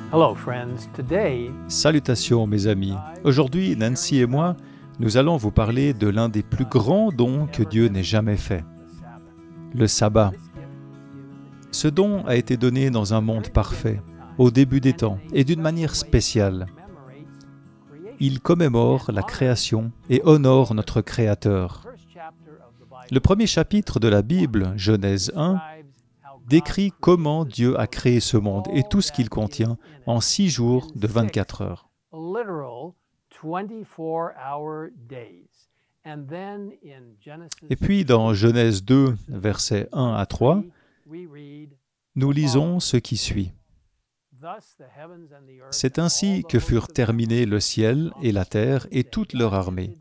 Hello friends, today Salutations mes amis. Aujourd'hui, Nancy et moi, nous allons vous parler de l'un des plus grands dons que Dieu n'ait jamais fait, le sabbat. Ce don a été donné dans un monde parfait, au début des temps, et d'une manière spéciale. Il commémore la création et honore notre Créateur. Le premier chapitre de la Bible, Genèse 1, décrit comment Dieu a créé ce monde et tout ce qu'il contient en 6 jours de 24 heures. Et puis dans Genèse 2, versets 1 à 3, nous lisons ce qui suit. C'est ainsi que furent terminés le ciel et la terre et toute leur armée.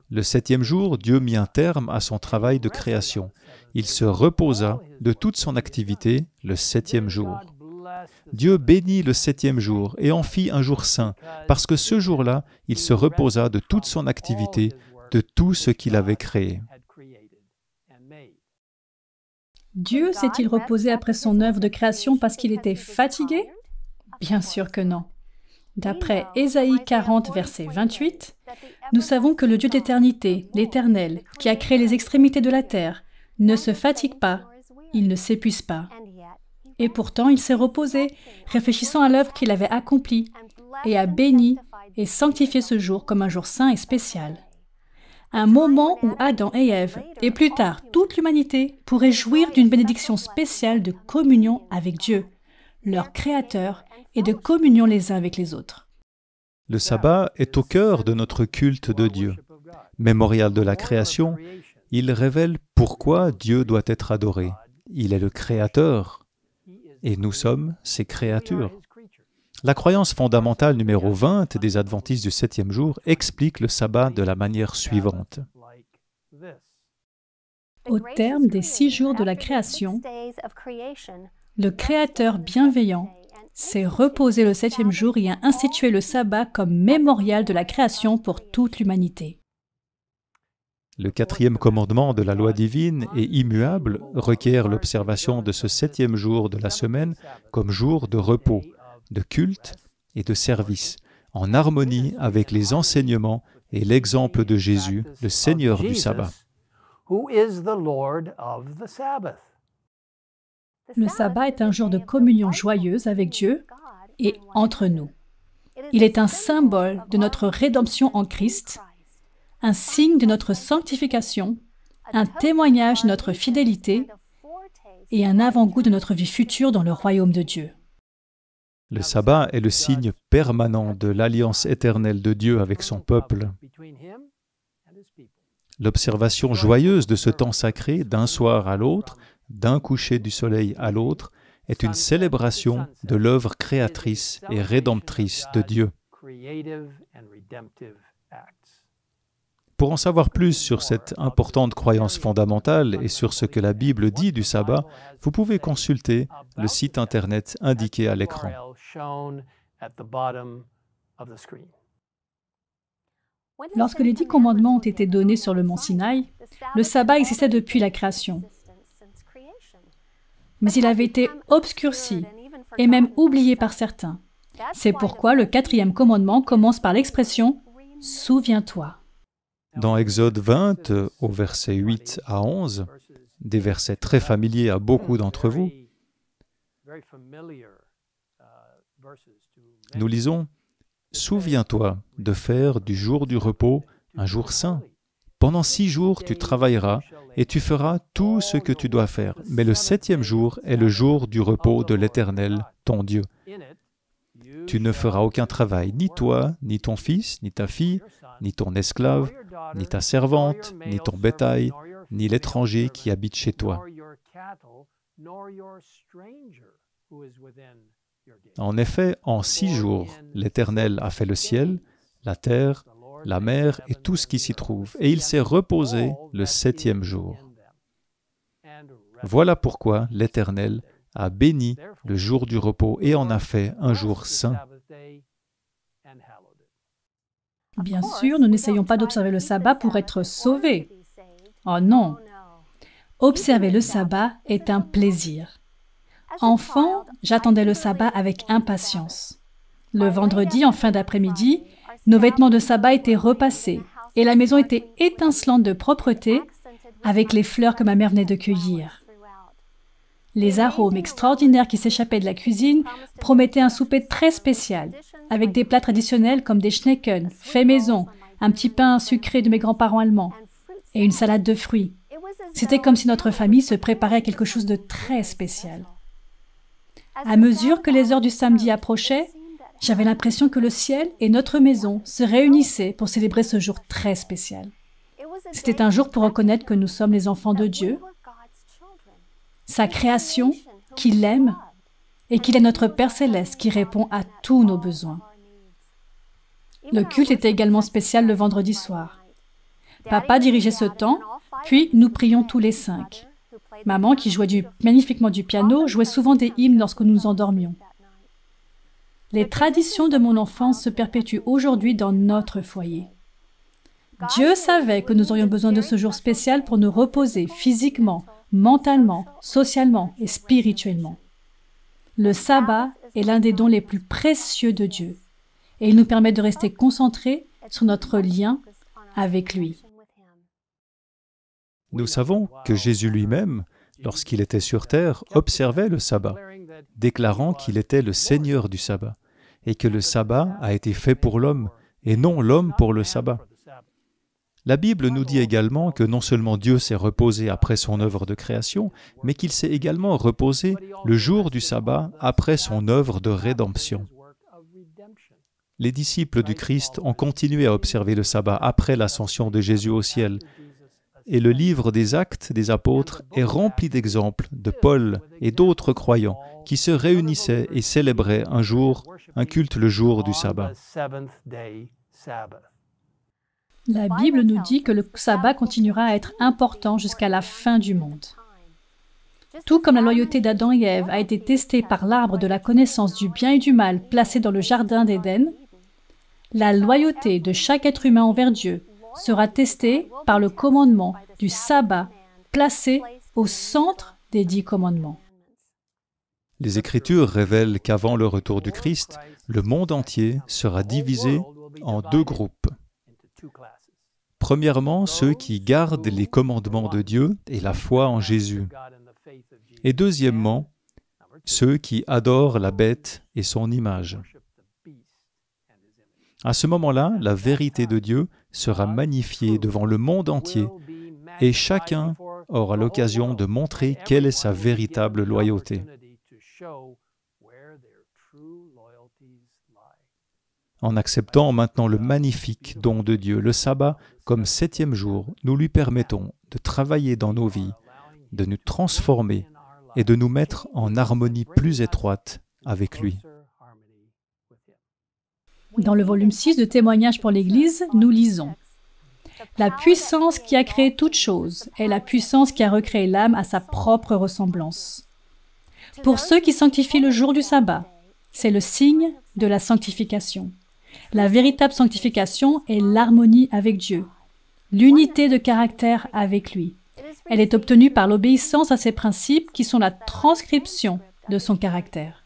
Le 7e jour, Dieu mit un terme à son travail de création. Il se reposa de toute son activité le 7e jour. Dieu bénit le 7e jour et en fit un jour saint, parce que ce jour-là, il se reposa de toute son activité, de tout ce qu'il avait créé. Dieu s'est-il reposé après son œuvre de création parce qu'il était fatigué? Bien sûr que non. D'après Ésaïe 40, verset 28, nous savons que le Dieu d'éternité, l'Éternel, qui a créé les extrémités de la terre, ne se fatigue pas, il ne s'épuise pas. Et pourtant, il s'est reposé, réfléchissant à l'œuvre qu'il avait accomplie, et a béni et sanctifié ce jour comme un jour saint et spécial. Un moment où Adam et Ève, et plus tard toute l'humanité, pourraient jouir d'une bénédiction spéciale de communion avec Dieu, leur Créateur, et de communion les uns avec les autres. Le sabbat est au cœur de notre culte de Dieu. Mémorial de la création, il révèle pourquoi Dieu doit être adoré. Il est le Créateur, et nous sommes ses créatures. La croyance fondamentale numéro 20 des Adventistes du 7e jour explique le sabbat de la manière suivante. Au terme des 6 jours de la création, le Créateur bienveillant s'est reposé le 7e jour et a institué le sabbat comme mémorial de la création pour toute l'humanité. Le 4e commandement de la loi divine et immuable requiert l'observation de ce 7e jour de la semaine comme jour de repos, de culte et de service, en harmonie avec les enseignements et l'exemple de Jésus, le Seigneur du sabbat. Le sabbat est un jour de communion joyeuse avec Dieu et entre nous. Il est un symbole de notre rédemption en Christ, un signe de notre sanctification, un témoignage de notre fidélité et un avant-goût de notre vie future dans le royaume de Dieu. Le sabbat est le signe permanent de l'alliance éternelle de Dieu avec son peuple. L'observation joyeuse de ce temps sacré d'un soir à l'autre, d'un coucher du soleil à l'autre, est une célébration de l'œuvre créatrice et rédemptrice de Dieu. Pour en savoir plus sur cette importante croyance fondamentale et sur ce que la Bible dit du sabbat, vous pouvez consulter le site internet indiqué à l'écran. Lorsque les 10 commandements ont été donnés sur le mont Sinaï, le sabbat existait depuis la création. Mais il avait été obscurci et même oublié par certains. C'est pourquoi le 4e commandement commence par l'expression « Souviens-toi ». Dans Exode 20, au verset 8 à 11, des versets très familiers à beaucoup d'entre vous, nous lisons « Souviens-toi de faire du jour du repos un jour saint. Pendant 6 jours tu travailleras et tu feras tout ce que tu dois faire. Mais le 7e jour est le jour du repos de l'Éternel, ton Dieu. Tu ne feras aucun travail, ni toi, ni ton fils, ni ta fille, ni ton esclave, ni ta servante, ni ton bétail, ni l'étranger qui habite chez toi. » En effet, en 6 jours, l'Éternel a fait le ciel, la terre, la mer et tout ce qui s'y trouve, et il s'est reposé le 7e jour. Voilà pourquoi l'Éternel a béni le jour du repos et en a fait un jour saint. Bien sûr, nous n'essayons pas d'observer le sabbat pour être sauvés. Oh non! Observer le sabbat est un plaisir. Enfant, j'attendais le sabbat avec impatience. Le vendredi, en fin d'après-midi, nos vêtements de sabbat étaient repassés et la maison était étincelante de propreté avec les fleurs que ma mère venait de cueillir. Les arômes extraordinaires qui s'échappaient de la cuisine promettaient un souper très spécial, avec des plats traditionnels comme des schnecken, faits maison, un petit pain sucré de mes grands-parents allemands et une salade de fruits. C'était comme si notre famille se préparait à quelque chose de très spécial. À mesure que les heures du samedi approchaient, j'avais l'impression que le ciel et notre maison se réunissaient pour célébrer ce jour très spécial. C'était un jour pour reconnaître que nous sommes les enfants de Dieu, sa création, qu'il aime, et qu'il est notre Père Céleste qui répond à tous nos besoins. Le culte était également spécial le vendredi soir. Papa dirigeait ce temps, puis nous prions tous les 5. Maman, qui jouait magnifiquement du piano, jouait souvent des hymnes lorsque nous nous endormions. Les traditions de mon enfance se perpétuent aujourd'hui dans notre foyer. Dieu savait que nous aurions besoin de ce jour spécial pour nous reposer physiquement, mentalement, socialement et spirituellement. Le sabbat est l'un des dons les plus précieux de Dieu et il nous permet de rester concentrés sur notre lien avec lui. Nous savons que Jésus lui-même, lorsqu'il était sur terre, observait le sabbat, déclarant qu'il était le Seigneur du sabbat et que le sabbat a été fait pour l'homme et non l'homme pour le sabbat. La Bible nous dit également que non seulement Dieu s'est reposé après son œuvre de création, mais qu'il s'est également reposé le jour du sabbat après son œuvre de rédemption. Les disciples du Christ ont continué à observer le sabbat après l'ascension de Jésus au ciel, et le livre des Actes des Apôtres est rempli d'exemples de Paul et d'autres croyants qui se réunissaient et célébraient un culte le jour du sabbat. La Bible nous dit que le sabbat continuera à être important jusqu'à la fin du monde. Tout comme la loyauté d'Adam et Ève a été testée par l'arbre de la connaissance du bien et du mal placé dans le jardin d'Éden, la loyauté de chaque être humain envers Dieu sera testée par le commandement du sabbat placé au centre des 10 commandements. Les Écritures révèlent qu'avant le retour du Christ, le monde entier sera divisé en 2 groupes. Premièrement, ceux qui gardent les commandements de Dieu et la foi en Jésus. Et deuxièmement, ceux qui adorent la bête et son image. À ce moment-là, la vérité de Dieu sera magnifiée devant le monde entier et chacun aura l'occasion de montrer quelle est sa véritable loyauté. En acceptant maintenant le magnifique don de Dieu, le sabbat, comme 7e jour, nous lui permettons de travailler dans nos vies, de nous transformer et de nous mettre en harmonie plus étroite avec lui. Dans le volume 6 de Témoignages pour l'Église, nous lisons « La puissance qui a créé toute chose est la puissance qui a recréé l'âme à sa propre ressemblance. Pour ceux qui sanctifient le jour du sabbat, c'est le signe de la sanctification. La véritable sanctification est l'harmonie avec Dieu, l'unité de caractère avec lui. Elle est obtenue par l'obéissance à ses principes qui sont la transcription de son caractère.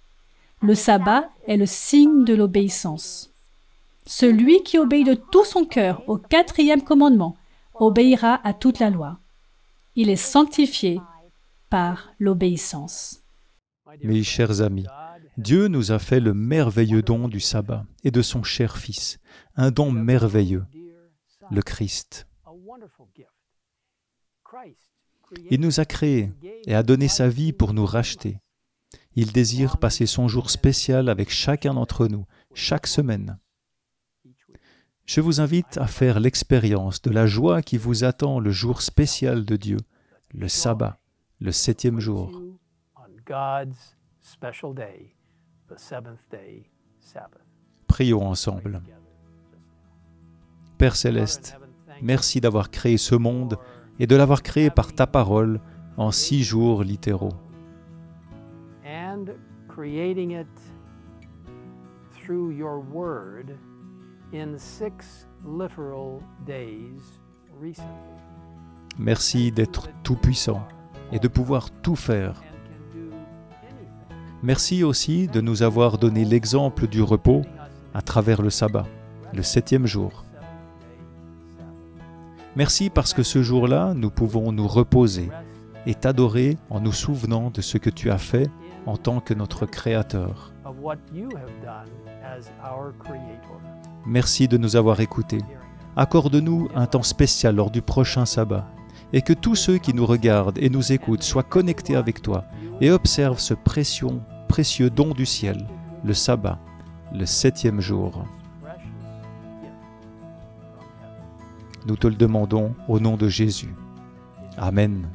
Le sabbat est le signe de l'obéissance. Celui qui obéit de tout son cœur au 4e commandement obéira à toute la loi. Il est sanctifié par l'obéissance. » Mes chers amis, Dieu nous a fait le merveilleux don du sabbat et de son cher Fils, un don merveilleux, le Christ. Il nous a créés et a donné sa vie pour nous racheter. Il désire passer son jour spécial avec chacun d'entre nous, chaque semaine. Je vous invite à faire l'expérience de la joie qui vous attend le jour spécial de Dieu, le sabbat, le 7e jour. Prions ensemble. Père Céleste, merci d'avoir créé ce monde et de l'avoir créé par ta parole en 6 jours littéraux. Creating it through your word in 6 literal days recently. Merci d'être tout-puissant et de pouvoir tout faire. Merci aussi de nous avoir donné l'exemple du repos à travers le sabbat, le 7e jour. Merci parce que ce jour-là, nous pouvons nous reposer et t'adorer en nous souvenant de ce que tu as fait en tant que notre Créateur. Merci de nous avoir écoutés. Accorde-nous un temps spécial lors du prochain sabbat et que tous ceux qui nous regardent et nous écoutent soient connectés avec toi et observent ce précieux don du ciel, le sabbat, le 7e jour. Nous te le demandons au nom de Jésus. Amen.